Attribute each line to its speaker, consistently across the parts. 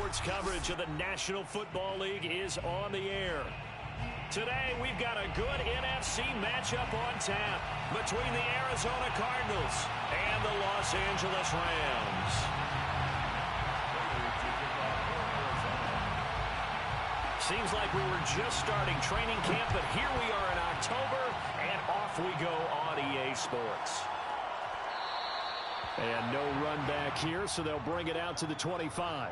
Speaker 1: Sports coverage of the National Football League is on the air. Today, we've got a good NFC matchup on tap between the Arizona Cardinals and the Los Angeles Rams. Seems like we were just starting training camp, but here we are in October, and off we go on EA Sports. And no run back here, so they'll bring it out to the 25.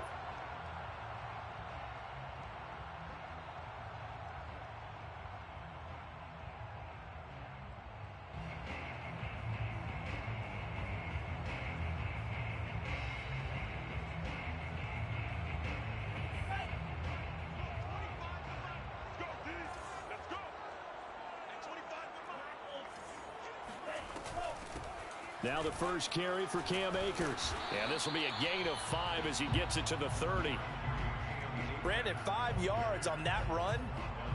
Speaker 1: Now the first carry for Cam Akers. And this will be a gain of 5 as he gets it to the 30.
Speaker 2: Brandon, 5 yards on that run.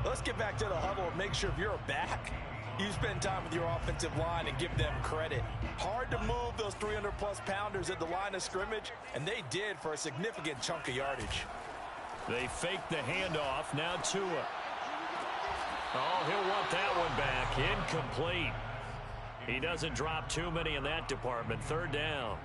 Speaker 2: Let's get back to the huddle and make sure if you're a back, you spend time with your offensive line and give them credit. Hard to move those 300-plus pounders at the line of scrimmage, and they did for a significant chunk of yardage.
Speaker 1: They faked the handoff. Now Tua. Oh, he'll want that one back. Incomplete. He doesn't drop too many in that department. Third down.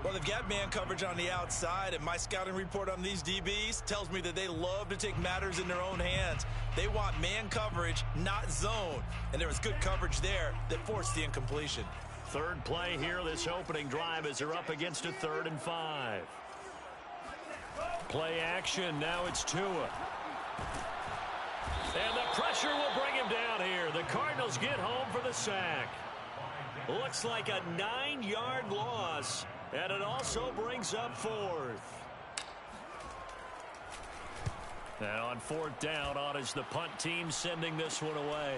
Speaker 2: Well, they've got man coverage on the outside, and my scouting report on these DBs tells me that they love to take matters in their own hands. They want man coverage, not zone. And there was good coverage there that forced the incompletion.
Speaker 1: Third play here, this opening drive, as they're up against a 3rd and 5. Play action, now it's Tua. And the pressure will bring him down here. The Cardinals get home for the sack. Looks like a 9-yard loss, and it also brings up 4th. And on 4th down, on is the punt team sending this one away.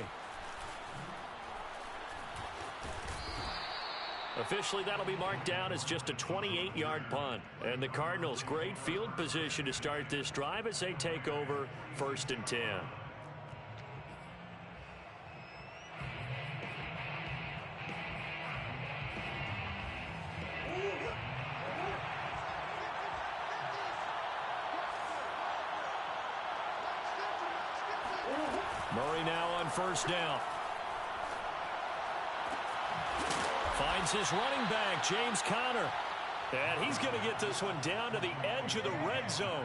Speaker 1: Officially, that'll be marked down as just a 28-yard punt. And the Cardinals, great field position to start this drive as they take over 1st and 10. Murray now on 1st down. Finds his running back, James Conner. And he's going to get this one down to the edge of the red zone.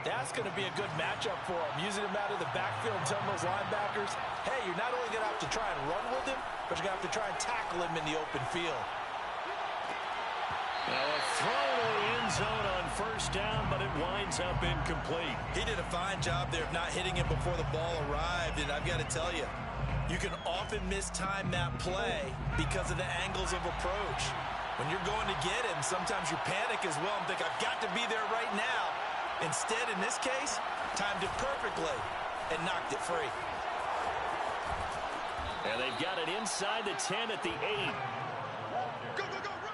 Speaker 2: That's going to be a good matchup for him. Using him out of the backfield and telling those linebackers, hey, you're not only going to have to try and run with him, but you're going to have to try and tackle him in the open field.
Speaker 1: Now a throw to the end zone on 1st down, but it winds up incomplete.
Speaker 2: He did a fine job there of not hitting it before the ball arrived, and I've got to tell you, you can often mistime that play because of the angles of approach. When you're going to get him, sometimes you panic as well and think, I've got to be there right now. Instead, in this case, timed it perfectly and knocked it free.
Speaker 1: And they've got it inside the 10 at the 8.
Speaker 3: Go, go, go, run!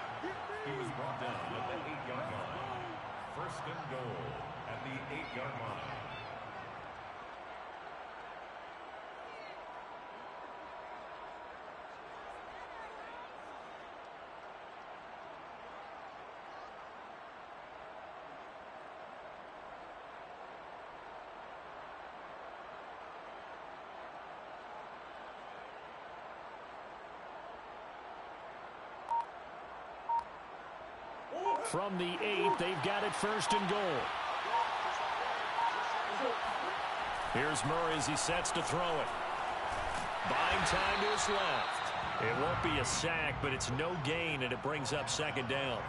Speaker 3: He was brought down at the 8-yard line. 1st and goal at the 8-yard line.
Speaker 1: From the 8, they've got it 1st and goal. Here's Murray as he sets to throw it. Buying time to his left. It won't be a sack, but it's no gain, and it brings up 2nd down.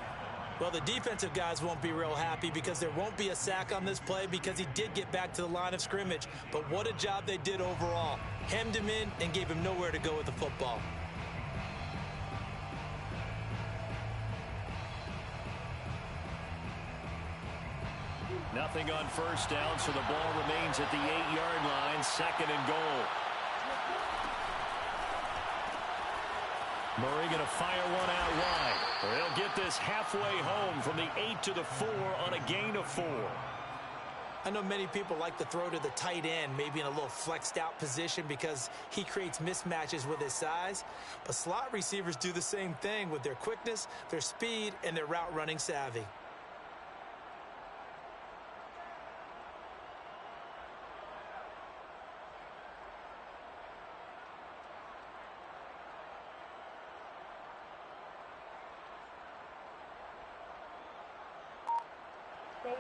Speaker 2: Well, the defensive guys won't be real happy because there won't be a sack on this play because he did get back to the line of scrimmage. But what a job they did overall. Hemmed him in and gave him nowhere to go with the football.
Speaker 1: Nothing on 1st down, so the ball remains at the 8-yard line, 2nd and goal. Murray going to fire one out wide. They'll get this halfway home from the 8 to the 4 on a gain of 4.
Speaker 2: I know many people like to throw to the tight end, maybe in a little flexed out position because he creates mismatches with his size. But slot receivers do the same thing with their quickness, their speed, and their route running savvy.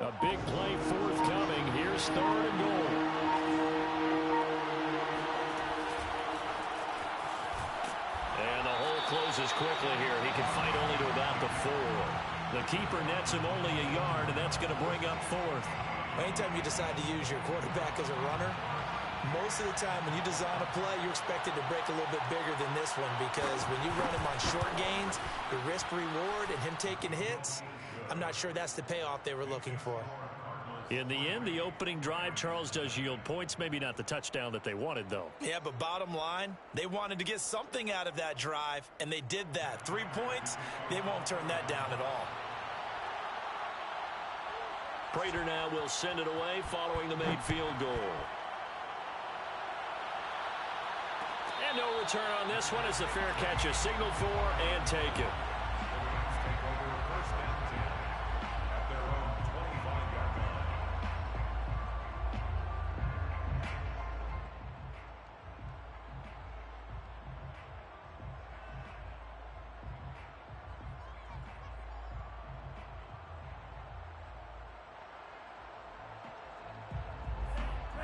Speaker 1: A big play forthcoming. Here's 3rd and goal. And the hole closes quickly here. He can fight only to about the 4. The keeper nets him only a yard, and that's going to bring up 4th.
Speaker 2: Anytime you decide to use your quarterback as a runner, most of the time when you design a play, you're expected to break a little bit bigger than this one, because when you run him on short gains, the risk-reward and him taking hits, I'm not sure that's the payoff they were looking for.
Speaker 1: In the end, the opening drive, Charles, does yield points. Maybe not the touchdown that they wanted, though.
Speaker 2: Yeah, but bottom line, they wanted to get something out of that drive, and they did that. 3 points, they won't turn that down at all.
Speaker 1: Prater now will send it away following the made field goal. And no return on this one as the fair catch is signaled for and taken.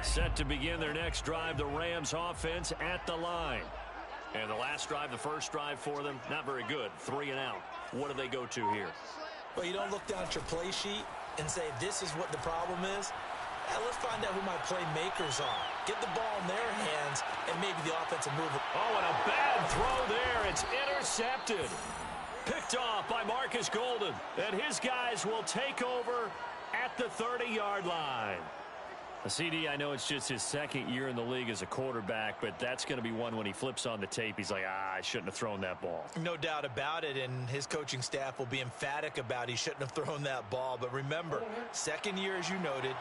Speaker 1: Set to begin their next drive, the Rams offense at the line. And the last drive, the first drive for them, not very good. 3 and out. What do they go to here?
Speaker 2: Well, you don't look down at your play sheet and say, this is what the problem is. Let's find out who my playmakers are. Get the ball in their hands and maybe the offensive move.
Speaker 1: Oh, and a bad throw there. It's intercepted. Picked off by Marcus Golden. And his guys will take over at the 30-yard line. CD, I know it's just his 2nd year in the league as a quarterback, but that's going to be one when he flips on the tape. He's like, I shouldn't have thrown that ball.
Speaker 2: No doubt about it, and his coaching staff will be emphatic about he shouldn't have thrown that ball. But remember, 2nd year, as you noted,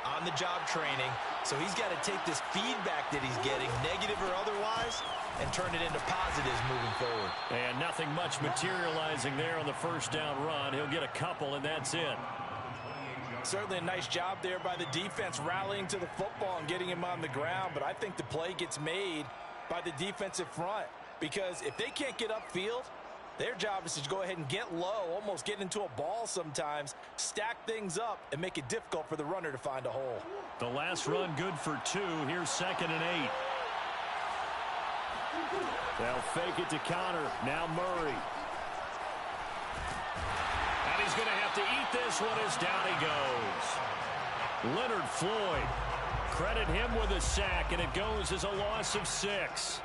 Speaker 2: on-the-job training, so he's got to take this feedback that he's getting, negative or otherwise, and turn it into positives moving forward.
Speaker 1: And nothing much materializing there on the first down run. He'll get a couple, and that's it.
Speaker 2: Certainly a nice job there by the defense rallying to the football and getting him on the ground, but I think the play gets made by the defensive front, because if they can't get upfield, their job is to go ahead and get low, almost get into a ball sometimes, stack things up, and make it difficult for the runner to find a hole.
Speaker 1: The last run good for 2. Here's 2nd and 8. They'll fake it to counter. Now Murray. He's going to have to eat this one as down he goes. Leonard Floyd. Credit him with a sack, and it goes as a loss of 6.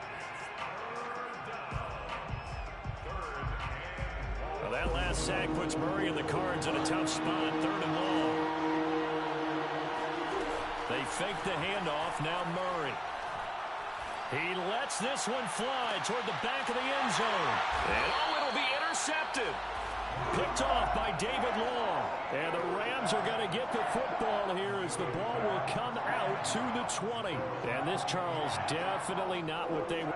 Speaker 1: Well, that last sack puts Murray and the Cards in a tough spot. 3rd and long. They fake the handoff. Now Murray. He lets this one fly toward the back of the end zone. And it'll be intercepted. Picked off by David Long. And the Rams are going to get the football here as the ball will come out to the 20. And this, Charles, definitely not what they were.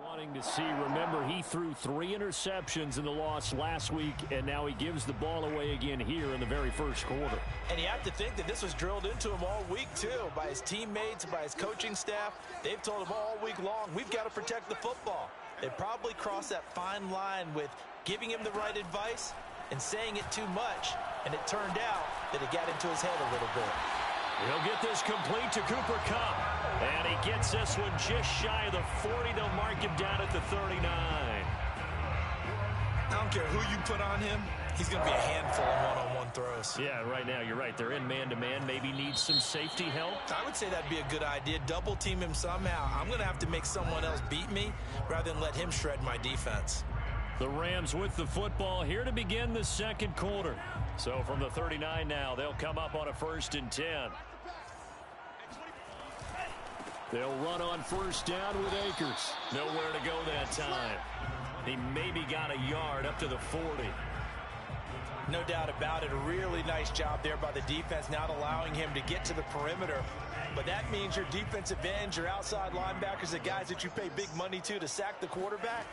Speaker 1: Wanting to see, remember, he threw 3 interceptions in the loss last week, and now he gives the ball away again here in the very first quarter.
Speaker 2: And you have to think that this was drilled into him all week, too, by his teammates, by his coaching staff. They've told him all week long, we've got to protect the football. They probably crossed that fine line with giving him the right advice and saying it too much, and it turned out that it got into his head a little bit.
Speaker 1: He'll get this complete to Cooper Kupp. And he gets this one just shy of the 40. They'll mark him down at the 39.
Speaker 2: I don't care who you put on him. He's going to be a handful of one-on-one throws.
Speaker 1: Yeah, right now, you're right. They're in man-to-man. Maybe needs some safety help.
Speaker 2: I would say that'd be a good idea. Double team him somehow. I'm going to have to make someone else beat me rather than let him shred my defense.
Speaker 1: The Rams with the football here to begin the second quarter. So from the 39 now, they'll come up on a 1st and 10. They'll run on 1st down with Akers. Nowhere to go that time. He maybe got a yard up to the 40.
Speaker 2: No doubt about it. A really nice job there by the defense, not allowing him to get to the perimeter. But that means your defensive ends, your outside linebackers, the guys that you pay big money to sack the quarterback,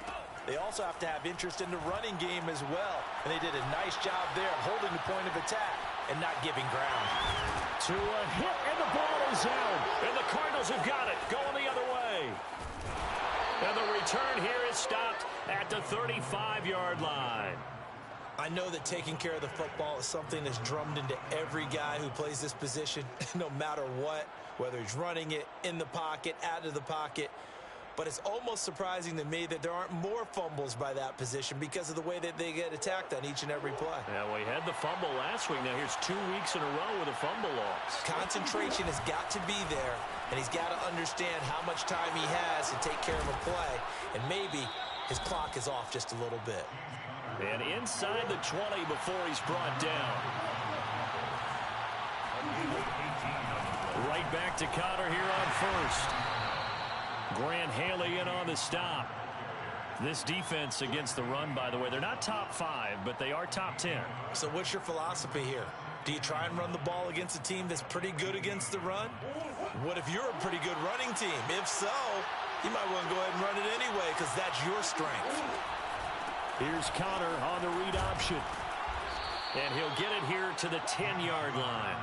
Speaker 2: they also have to have interest in the running game as well. And they did a nice job there holding the point of attack and not giving ground.
Speaker 1: To a hit, and the ball is out. And the Cardinals have got it, going the other way. And the return here is stopped at the 35-yard line.
Speaker 2: I know that taking care of the football is something that's drummed into every guy who plays this position, no matter what, whether he's running it, in the pocket, out of the pocket. But it's almost surprising to me that there aren't more fumbles by that position because of the way that they get attacked on each and every play.
Speaker 1: Yeah, well, he had the fumble last week. Now here's 2 weeks in a row with a fumble loss.
Speaker 2: Concentration has got to be there, and he's got to understand how much time he has to take care of a play, and maybe his clock is off just a little bit.
Speaker 1: And inside the 20 before he's brought down. Right back to Connor here on 1st. Grant Haley in on the stop. This defense against the run, by the way, they're not top 5, but they are top 10.
Speaker 2: So what's your philosophy here? Do you try and run the ball against a team that's pretty good against the run? What if you're a pretty good running team? If so, you might want to go ahead and run it anyway because that's your strength.
Speaker 1: Here's Connor on the read option. And he'll get it here to the 10-yard line.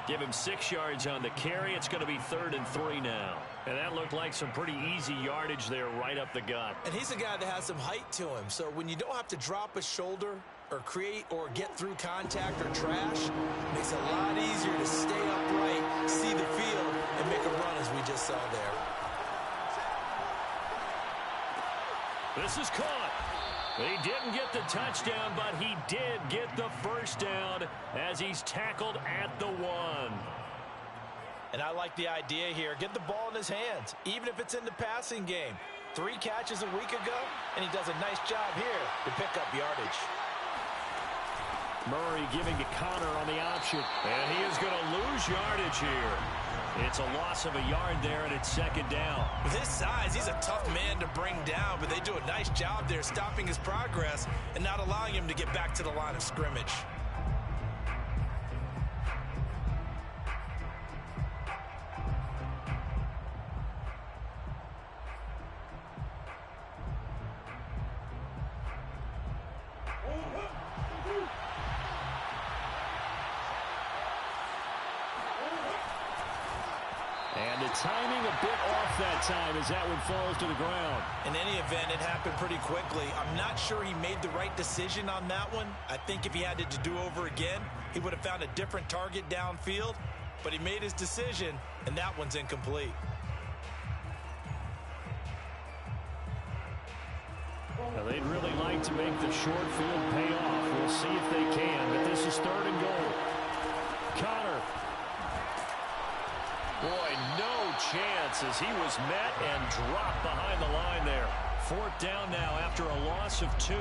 Speaker 1: Give him 6 yards on the carry. It's going to be 3rd and 3 now. And that looked like some pretty easy yardage there right up the gut.
Speaker 2: And he's a guy that has some height to him. So when you don't have to drop a shoulder or create or get through contact or trash, it makes it a lot easier to stay upright, see the field, and make a run as we just saw there.
Speaker 1: This is caught. He didn't get the touchdown, but he did get the 1st down as he's tackled at the 1.
Speaker 2: And I like the idea here. Get the ball in his hands, even if it's in the passing game. 3 catches a week ago, and he does a nice job here to pick up yardage.
Speaker 1: Murray giving to Connor on the option, and he is going to lose yardage here. It's a loss of a yard there, and it's 2nd down.
Speaker 2: With his size, he's a tough man to bring down, but they do a nice job there stopping his progress and not allowing him to get back to the line of scrimmage.
Speaker 1: And the timing a bit off that time as that one falls to the ground.
Speaker 2: In any event, it happened pretty quickly. I'm not sure he made the right decision on that one. I think if he had it to do over again, he would have found a different target downfield. But he made his decision, and that one's incomplete.
Speaker 1: Now, they'd really like to make the short field pay off. We'll see if they can, but this is 3rd and goal. Connor. Boy, no chance as he was met and dropped behind the line there. 4th down now after a loss of 2.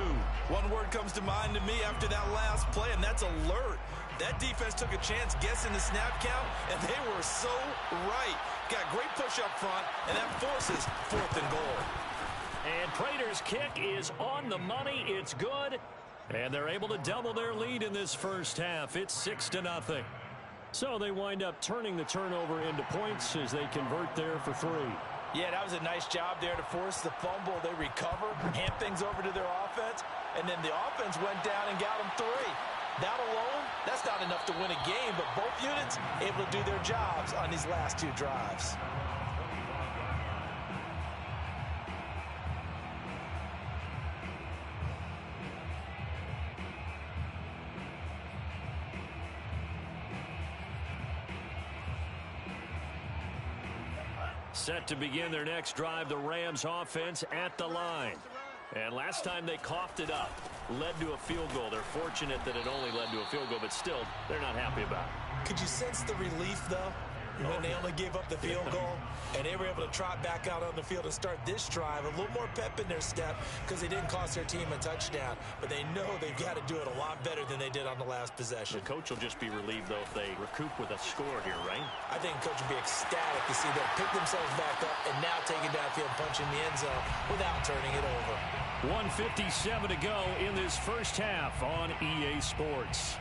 Speaker 2: One word comes to mind to me after that last play, and that's alert. That defense took a chance guessing the snap count, and they were so right. Got great push up front, and that forces 4th and goal.
Speaker 1: And Prater's kick is on the money. It's good. And they're able to double their lead in this first half. It's 6-0. So they wind up turning the turnover into points as they convert there for 3.
Speaker 2: Yeah, that was a nice job there to force the fumble. They recover, hand things over to their offense, and then the offense went down and got them 3. That alone, that's not enough to win a game, but both units able to do their jobs on these last 2 drives.
Speaker 1: Set to begin their next drive, the Rams offense at the line. And last time they coughed it up, led to a field goal. They're fortunate that it only led to a field goal, but still, they're not happy about it.
Speaker 2: Could you sense the relief, though? when they only gave up the field goal, and they were able to trot back out on the field and start this drive, a little more pep in their step because they didn't cost their team a touchdown. But they know they've got to do it a lot better than they did on the last possession.
Speaker 1: The coach will just be relieved, though, if they recoup with a score here, right?
Speaker 2: I think the coach will be ecstatic to see them pick themselves back up and now take it downfield, punch in the end zone without turning it over.
Speaker 1: 1:57 to go in this first half on EA Sports.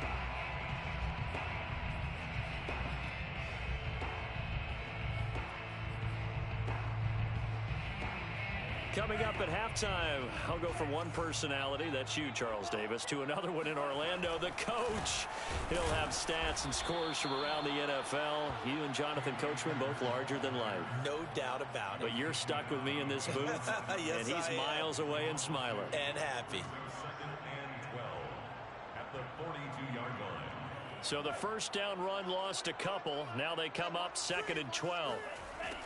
Speaker 1: Coming up at halftime, I'll go from one personality, that's you, Charles Davis, to another one in Orlando, the coach. He'll have stats and scores from around the NFL. You and Jonathan Coachman both larger than life.
Speaker 2: No doubt about it.
Speaker 1: But you're stuck with me in this booth,
Speaker 2: yes,
Speaker 1: and he's miles away and smiling.
Speaker 2: And happy.
Speaker 3: 2nd and 12 at the 42-yard line.
Speaker 1: So the first down run lost a couple. Now they come up 2nd and 12.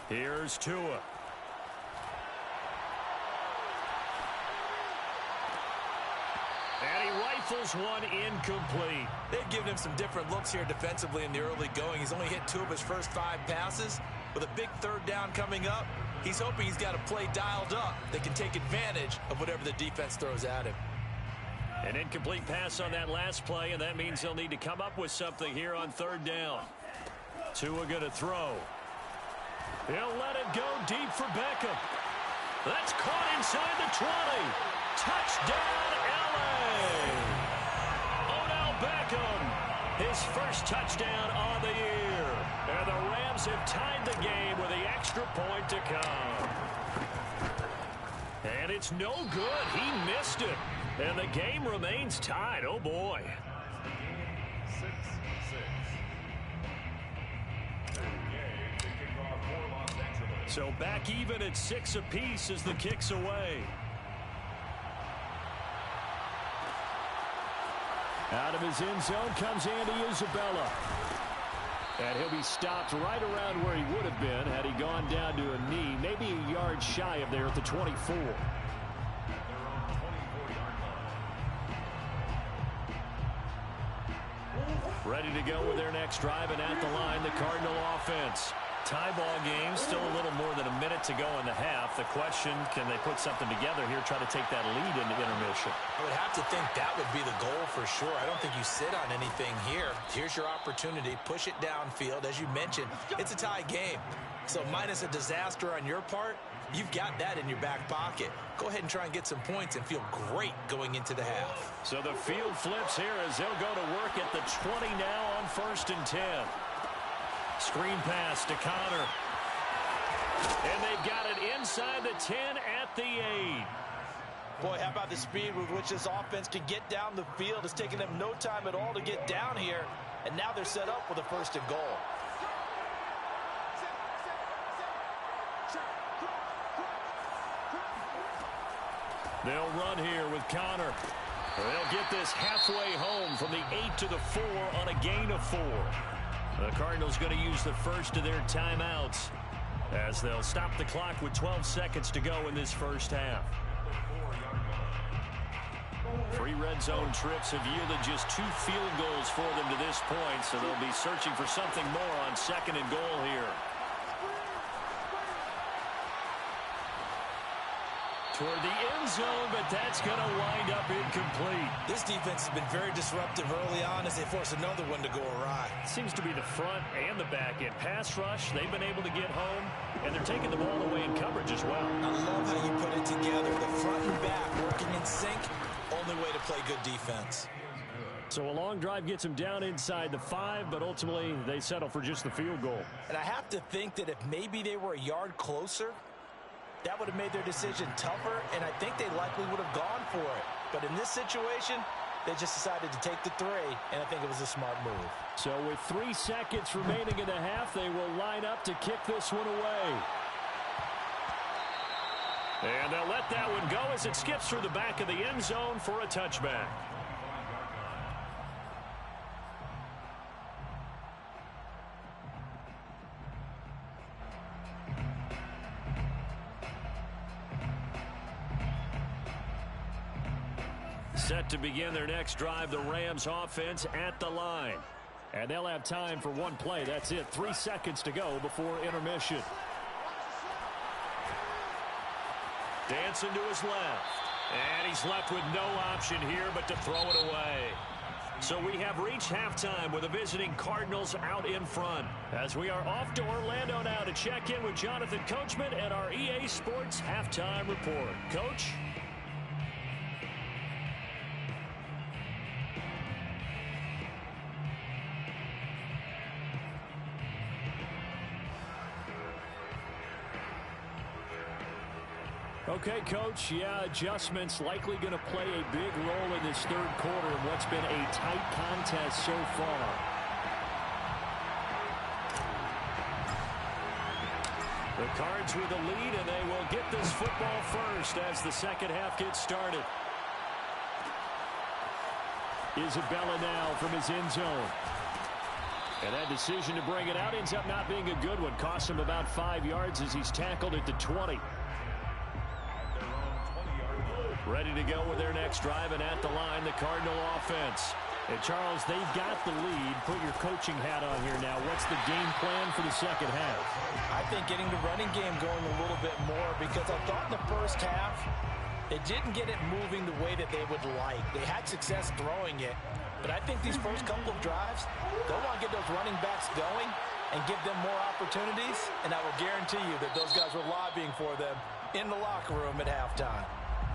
Speaker 1: Here's Tua. And he rifles one incomplete.
Speaker 2: They've given him some different looks here defensively in the early going. He's only hit 2 of his first 5 passes. With a big 3rd down coming up, he's hoping he's got a play dialed up that can take advantage of whatever the defense throws at him.
Speaker 1: An incomplete pass on that last play, and that means they'll need to come up with something here on 3rd down. Tua going to throw. He'll let it go deep for Beckham. That's caught inside the 20. Touchdown, L.A. Odell Beckham, his first touchdown on the year. And the Rams have tied the game with the extra point to come. And it's no good. He missed it. And the game remains tied. Oh, boy.
Speaker 3: 6-6.
Speaker 1: So back even at 6 apiece as the kick's away. Out of his end zone comes Andy Isabella. And he'll be stopped right around where he would have been had he gone down to a knee, maybe a yard shy of there at the 24. Ready to go with their next drive, and at the line, the Cardinal offense. Tie ball game, still a little more than a minute to go in the half. The question, can they put something together here, try to take that lead into intermission?
Speaker 2: I would have to think that would be the goal for sure. I don't think you sit on anything here. Here's your opportunity. Push it downfield. As you mentioned, it's a tie game. So minus a disaster on your part, you've got that in your back pocket. Go ahead and try and get some points and feel great going into the half.
Speaker 1: So the field flips here as they'll go to work at the 20 now on 1st and 10. Screen pass to Connor. And they've got it inside the 10 at the 8.
Speaker 2: Boy, how about the speed with which this offense can get down the field? It's taken them no time at all to get down here. And now they're set up with a 1st and goal.
Speaker 1: They'll run here with Connor. They'll get this halfway home from the 8 to the 4 on a gain of 4. The Cardinals going to use the first of their timeouts as they'll stop the clock with 12 seconds to go in this first half. 3 red zone trips have yielded just 2 field goals for them to this point, so they'll be searching for something more on 2nd and goal here. Toward the end zone, but that's going to wind up incomplete.
Speaker 2: This defense has been very disruptive early on as they force another one to go awry.
Speaker 1: Seems to be the front and the back end. Pass rush, they've been able to get home, and they're taking the ball away in coverage as well.
Speaker 2: I love how you put it together. The front and back working in sync, only way to play good defense.
Speaker 1: So a long drive gets them down inside the 5, but ultimately they settle for just the field goal.
Speaker 2: And I have to think that if maybe they were a yard closer, that would have made their decision tougher, and I think they likely would have gone for it. But in this situation, they just decided to take the 3, and I think it was a smart move.
Speaker 1: So with 3 seconds remaining in the half, they will line up to kick this one away. And they'll let that one go as it skips through the back of the end zone for a touchback. Set to begin their next drive, the Rams offense at the line. And they'll have time for one play. That's it. 3 seconds to go before intermission. Dancing to his left. And he's left with no option here but to throw it away. So we have reached halftime with the visiting Cardinals out in front. As we are off to Orlando now to check in with Jonathan Coachman and our EA Sports Halftime Report. Coach? Okay, Coach, yeah, adjustments likely going to play a big role in this third quarter in what's been a tight contest so far. The Cards with the lead, and they will get this football first as the second half gets started. Isabella now from his end zone. And that decision to bring it out ends up not being a good one. Costs him about 5 yards as he's tackled at the 20. Ready to go with their next drive, and at the line, the Cardinal offense. And Charles, they've got the lead. Put your coaching hat on here now. What's the game plan for the second half?
Speaker 2: I think getting the running game going a little bit more, because I thought in the first half, they didn't get it moving the way that they would like. They had success throwing it, but I think these first couple of drives, they'll want to get those running backs going and give them more opportunities, and I will guarantee you that those guys were lobbying for them in the locker room at halftime.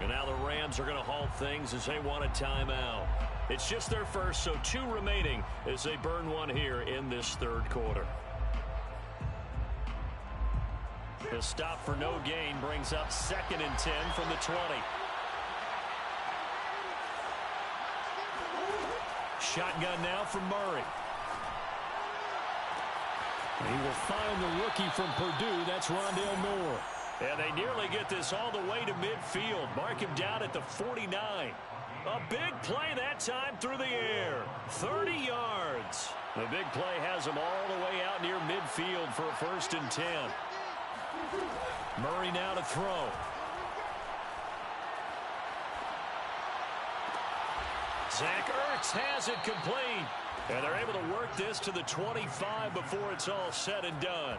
Speaker 1: And now the Rams are going to halt things as they want a timeout. It's just their first, so 2 remaining as they burn one here in this third quarter. The stop for no gain brings up 2nd and 10 from the 20. Shotgun now from Murray. He will find the rookie from Purdue. That's Rondale Moore. And they nearly get this all the way to midfield. Mark him down at the 49. A big play that time through the air. 30 yards. The big play has him all the way out near midfield for a 1st and 10. Murray now to throw. Zach Ertz has it complete. And they're able to work this to the 25 before it's all said and done.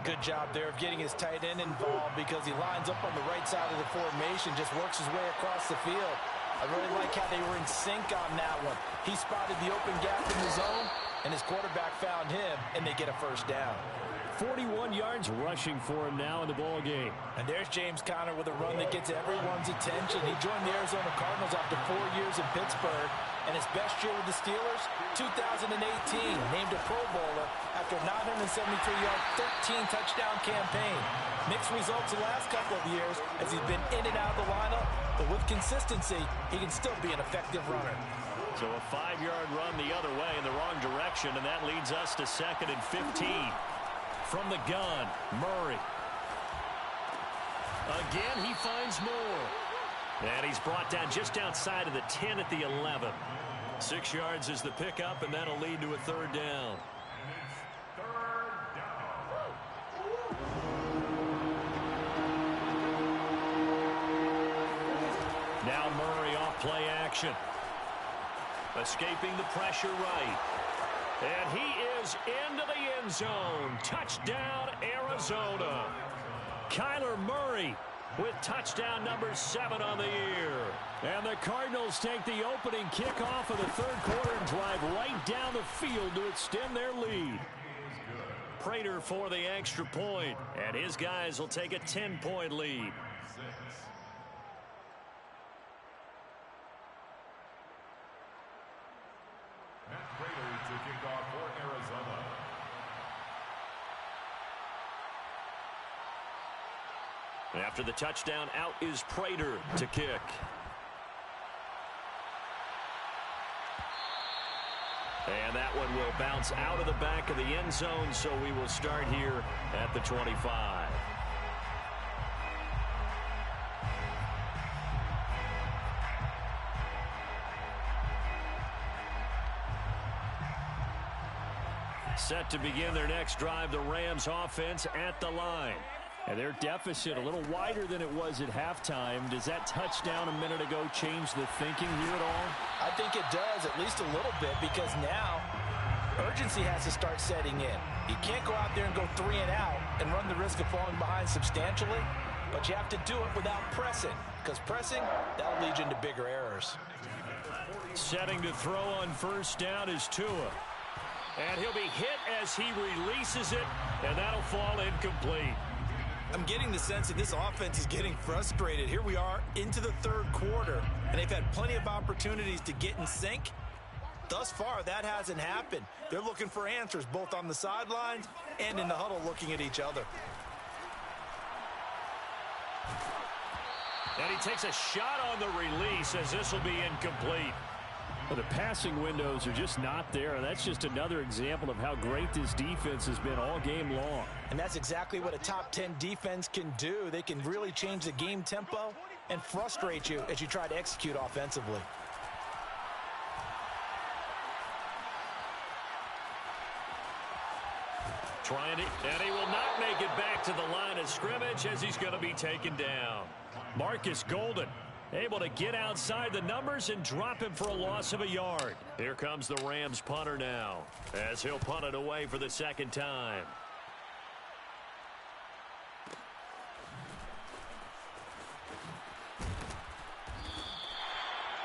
Speaker 2: Good job there of getting his tight end involved, because he lines up on the right side of the formation, just works his way across the field. I really like how they were in sync on that one. He spotted the open gap in the zone, and his quarterback found him, and they get a 1st down. 41 yards rushing for him now in the ball game. And there's James Conner with a run that gets everyone's attention. He joined the Arizona Cardinals after 4 years in Pittsburgh, and his best year with the Steelers, 2018, named a Pro Bowler after a 973-yard, 13-touchdown campaign. Mixed results the last couple of years as he's been in and out of the lineup, but with consistency, he can still be an effective runner.
Speaker 1: So a 5-yard run the other way in the wrong direction, and that leads us to 2nd and 15. From the gun, Murray. Again, he finds more. And he's brought down just outside of the 10 at the 11. 6 yards is the pickup, and that'll lead to a 3rd down. Now Murray off play action. Escaping the pressure right. And he is into the end zone. Touchdown, Arizona. Kyler Murray with touchdown number 7 on the year. And the Cardinals take the opening kickoff of the third quarter and drive right down the field to extend their lead. Prater for the extra point, and his guys will take a 10-point lead.
Speaker 3: To kick off for Arizona.
Speaker 1: After the touchdown, out is Prater to kick. And that one will bounce out of the back of the end zone, so we will start here at the 25. Set to begin their next drive, the Rams offense at the line. And their deficit a little wider than it was at halftime. Does that touchdown a minute ago change the thinking here at all?
Speaker 2: I think it does, at least a little bit, because now urgency has to start setting in. You can't go out there and go 3 and out and run the risk of falling behind substantially, but you have to do it without pressing, because pressing, that'll lead you into bigger errors.
Speaker 1: Setting to throw on first down is Tua. And he'll be hit as he releases it, and that'll fall incomplete.
Speaker 2: I'm getting the sense that this offense is getting frustrated. Here we are into the third quarter, and they've had plenty of opportunities to get in sync. Thus far, that hasn't happened. They're looking for answers both on the sidelines and in the huddle looking at each other.
Speaker 1: And he takes a shot on the release as this will be incomplete.
Speaker 4: Well, the passing windows are just not there, and that's just another example of how great this defense has been all game long.
Speaker 2: And that's exactly what a top 10 defense can do. They can really change the game tempo and frustrate you as you try to execute offensively.
Speaker 1: And he will not make it back to the line of scrimmage as he's going to be taken down. Marcus Golden able to get outside the numbers and drop him for a loss of a yard. Here comes the Rams punter now as he'll punt it away for the second time.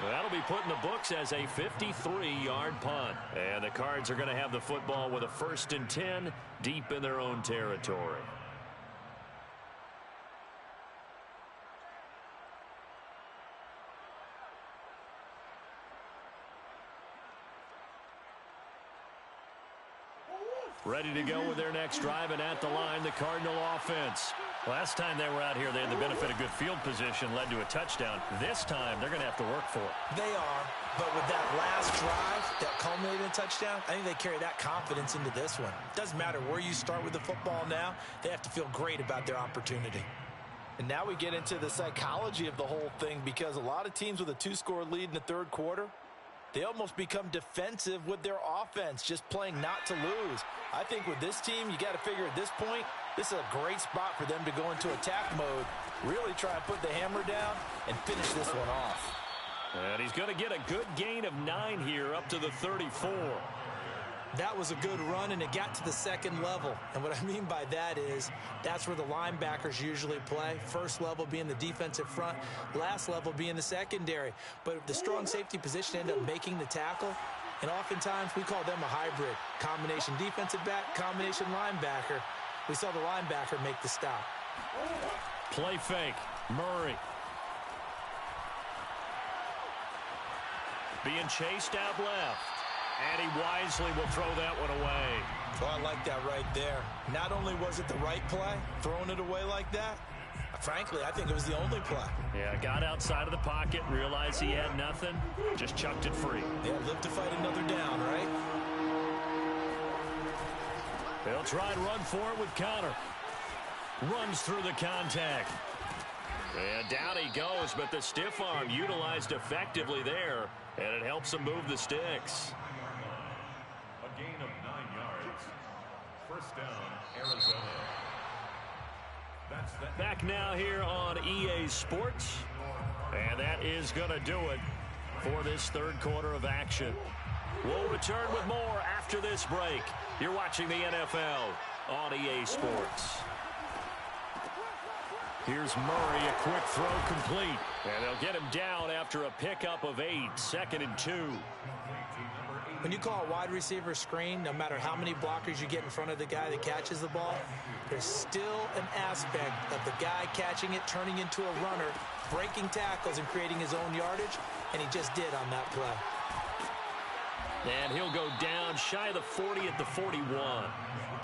Speaker 1: That'll be put in the books as a 53-yard punt. And the Cards are going to have the football with a 1st and 10 deep in their own territory. Ready to go with their next drive, and at the line, the Cardinal offense. Last time they were out here, they had the benefit of good field position, led to a touchdown. This time, they're going to have to work for it.
Speaker 2: They are, but with that last drive that culminated in a touchdown, I think they carry that confidence into this one. Doesn't matter where you start with the football now, they have to feel great about their opportunity. And now we get into the psychology of the whole thing, because a lot of teams with a 2-score lead in the third quarter, they almost become defensive with their offense, just playing not to lose. I think with this team, you got to figure at this point, this is a great spot for them to go into attack mode, really try and put the hammer down and finish this one off.
Speaker 1: And he's going to get a good gain of 9 here up to the 34.
Speaker 2: That was a good run, and it got to the second level. And what I mean by that is that's where the linebackers usually play. First level being the defensive front, last level being the secondary. But the strong safety position ended up making the tackle, and oftentimes we call them a hybrid. Combination defensive back, combination linebacker. We saw the linebacker make the stop.
Speaker 1: Play fake. Murray. Being chased out left. And he wisely will throw that one away.
Speaker 2: Oh, I like that right there. Not only was it the right play, throwing it away like that, frankly, I think it was the only play.
Speaker 1: Yeah, got outside of the pocket, realized he had nothing, just chucked it free.
Speaker 2: Yeah, live to fight another down, right?
Speaker 1: They'll try and run for it with Connor. Runs through the contact. And down he goes, but the stiff arm utilized effectively there, and it helps him move the sticks.
Speaker 3: A gain of 9 yards. First down, Arizona.
Speaker 1: Back now here on EA Sports. And that is going to do it for this third quarter of action. We'll return with more after this break. You're watching the NFL on EA Sports. Here's Murray, a quick throw complete. And they'll get him down after a pickup of 8, 2nd and 2.
Speaker 2: When you call a wide receiver screen, no matter how many blockers you get in front of the guy that catches the ball, there's still an aspect of the guy catching it, turning into a runner, breaking tackles and creating his own yardage, and he just did on that play.
Speaker 1: And he'll go down shy of the 40 at the 41.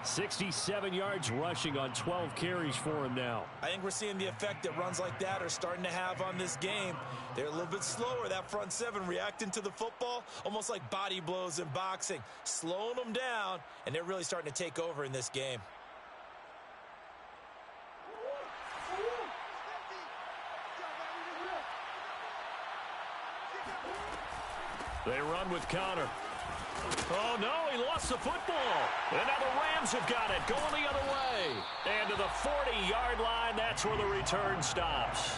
Speaker 1: 67 yards rushing on 12 carries for him now.
Speaker 2: I think we're seeing the effect that runs like that are starting to have on this game. They're a little bit slower, that front seven, reacting to the football, almost like body blows in boxing, slowing them down, and they're really starting to take over in this game.
Speaker 1: They run with Connor. Oh, no, he lost the football. And now the Rams have got it, going the other way. And to the 40-yard line, that's where the return stops.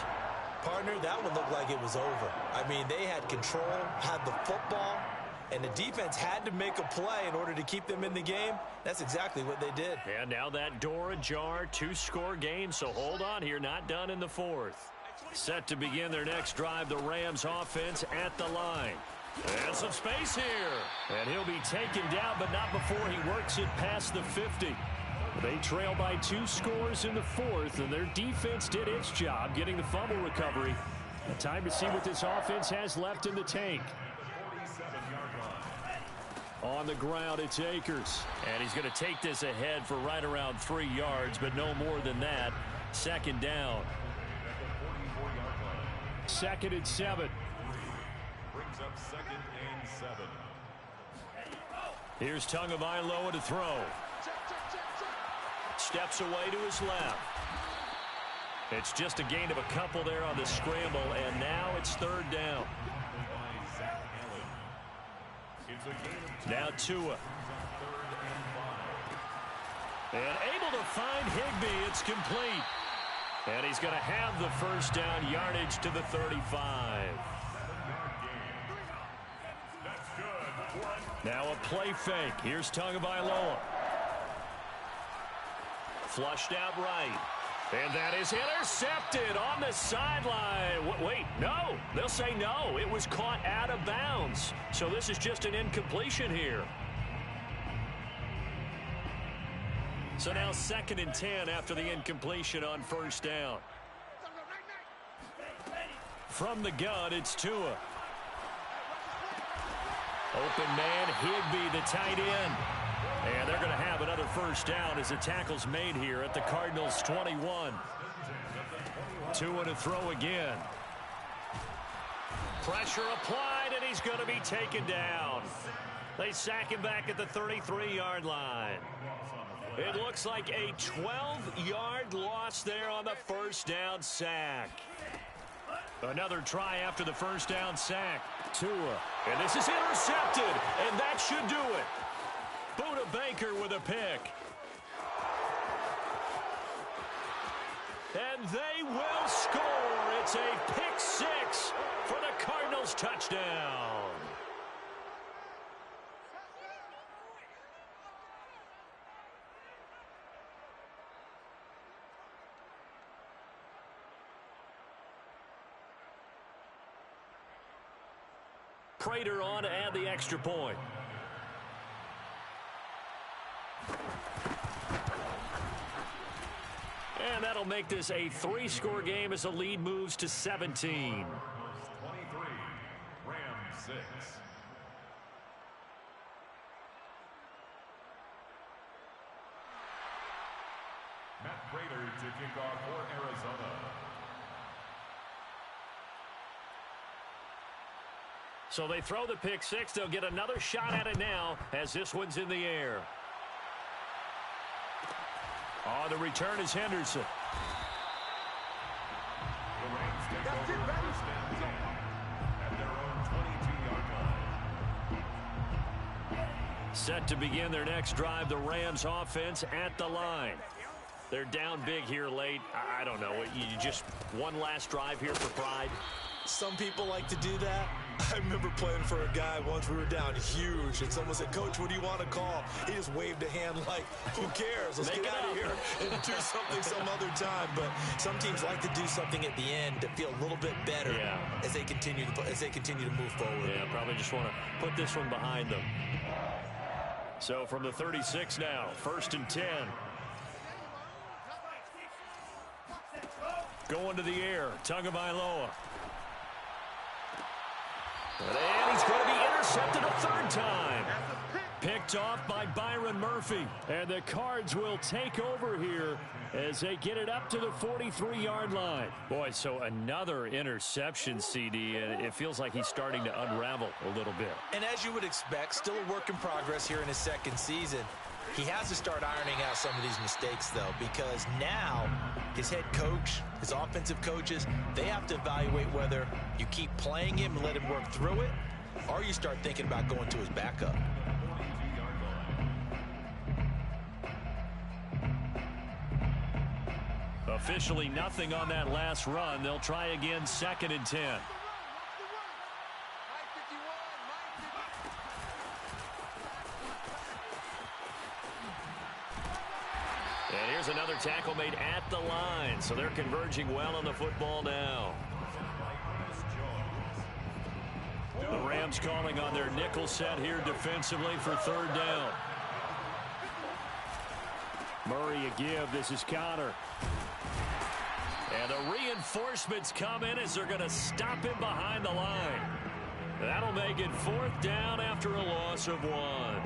Speaker 2: Partner, that one looked like it was over. I mean, they had control, had the football, and the defense had to make a play in order to keep them in the game. That's exactly what they did.
Speaker 1: And now that door ajar, 2-score game, so hold on here, not done in the fourth. Set to begin their next drive, the Rams offense at the line. And some space here. And he'll be taken down, but not before he works it past the 50. They trail by 2 scores in the fourth, and their defense did its job getting the fumble recovery. Time to see what this offense has left in the tank. On the ground, it's Akers. And he's going to take this ahead for right around 3 yards, but no more than that. Second down. 2nd and 7.
Speaker 3: Brings up 2nd and 7.
Speaker 1: Here's Tagovailoa to throw. Steps away to his left. It's just a gain of a couple there on the scramble, and now it's 3rd down. Now Tua. And able to find Higbee. It's complete. And he's going to have the first down, yardage to the 35. Now a play fake. Here's Tagovailoa. Flushed out right. And that is intercepted on the sideline. Wait, no. They'll say no. It was caught out of bounds. So this is just an incompletion here. So now 2nd and 10 after the incompletion on 1st down. From the gun, it's Tua. Open man, Higbee, the tight end. And they're going to have another first down as the tackle's made here at the Cardinals' 21. Tua to throw again. Pressure applied, and he's going to be taken down. They sack him back at the 33-yard line. It looks like a 12-yard loss there on the first down sack. Another try after the first down sack. Tua. And this is intercepted, and that should do it. Buda Baker with a pick. And they will score. It's a pick 6 for the Cardinals touchdown. Prater on to add the extra point. And that'll make this a 3-score game as the lead moves to 17.
Speaker 3: 23, Rams 6. Matt Prater to kick off for Arizona.
Speaker 1: So they throw the pick 6. They'll get another shot at it now as this one's in the air. On the return is Henderson.
Speaker 3: The Rams take over first and 10 at their own 22-yard line.
Speaker 1: Set to begin their next drive, the Rams offense at the line. They're down big here late. I don't know. You just one last drive here for pride.
Speaker 2: Some people like to do that. I remember playing for a guy once. We were down huge, and someone said, "Coach, what do you want to call?" He just waved a hand like, who cares? Let's get out of here and do something some other time. But some teams like to do something at the end to feel a little bit better as they continue to move forward.
Speaker 1: Yeah, probably just want to put this one behind them. So from the 36 now, 1st and 10. Going to the air, Tagovailoa. And he's going to be intercepted a 3rd time. Picked off by Byron Murphy. And the Cards will take over here as they get it up to the 43-yard line. Boy, so another interception, CD, and it feels like he's starting to unravel a little bit.
Speaker 2: And as you would expect, still a work in progress here in his 2nd season. He has to start ironing out some of these mistakes, though, because now his head coach, his offensive coaches, they have to evaluate whether you keep playing him and let him work through it, or you start thinking about going to his backup.
Speaker 1: Officially nothing on that last run. They'll try again, 2nd and 10. And here's another tackle made at the line, so they're converging well on the football now. The Rams calling on their nickel set here defensively for third down. Murray a give. This is Connor. And the reinforcements come in as they're going to stop him behind the line. That'll make it fourth down after a loss of 1.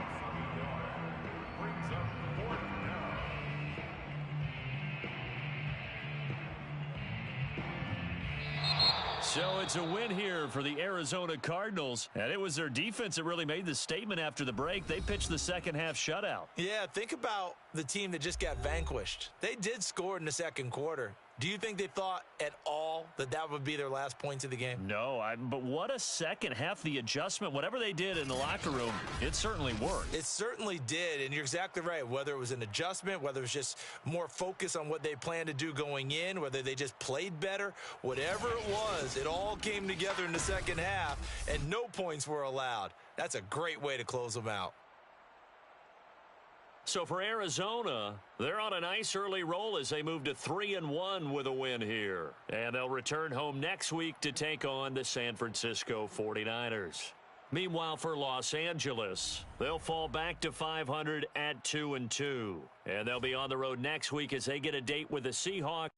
Speaker 1: So it's a win here for the Arizona Cardinals, and it was their defense that really made the statement after the break. They pitched the second half shutout.
Speaker 2: Yeah, think about the team that just got vanquished. They did score in the second quarter. Do you think they thought at all that that would be their last points of the game?
Speaker 1: No, but what a second half. The adjustment, whatever they did in the locker room, it certainly worked.
Speaker 2: It certainly did, and you're exactly right. Whether it was an adjustment, whether it was just more focus on what they planned to do going in, whether they just played better, whatever it was, it all came together in the second half, and no points were allowed. That's a great way to close them out.
Speaker 1: So for Arizona, they're on a nice early roll as they move to 3-1 with a win here. And they'll return home next week to take on the San Francisco 49ers. Meanwhile, for Los Angeles, they'll fall back to 500 at 2-2. And they'll be on the road next week as they get a date with the Seahawks.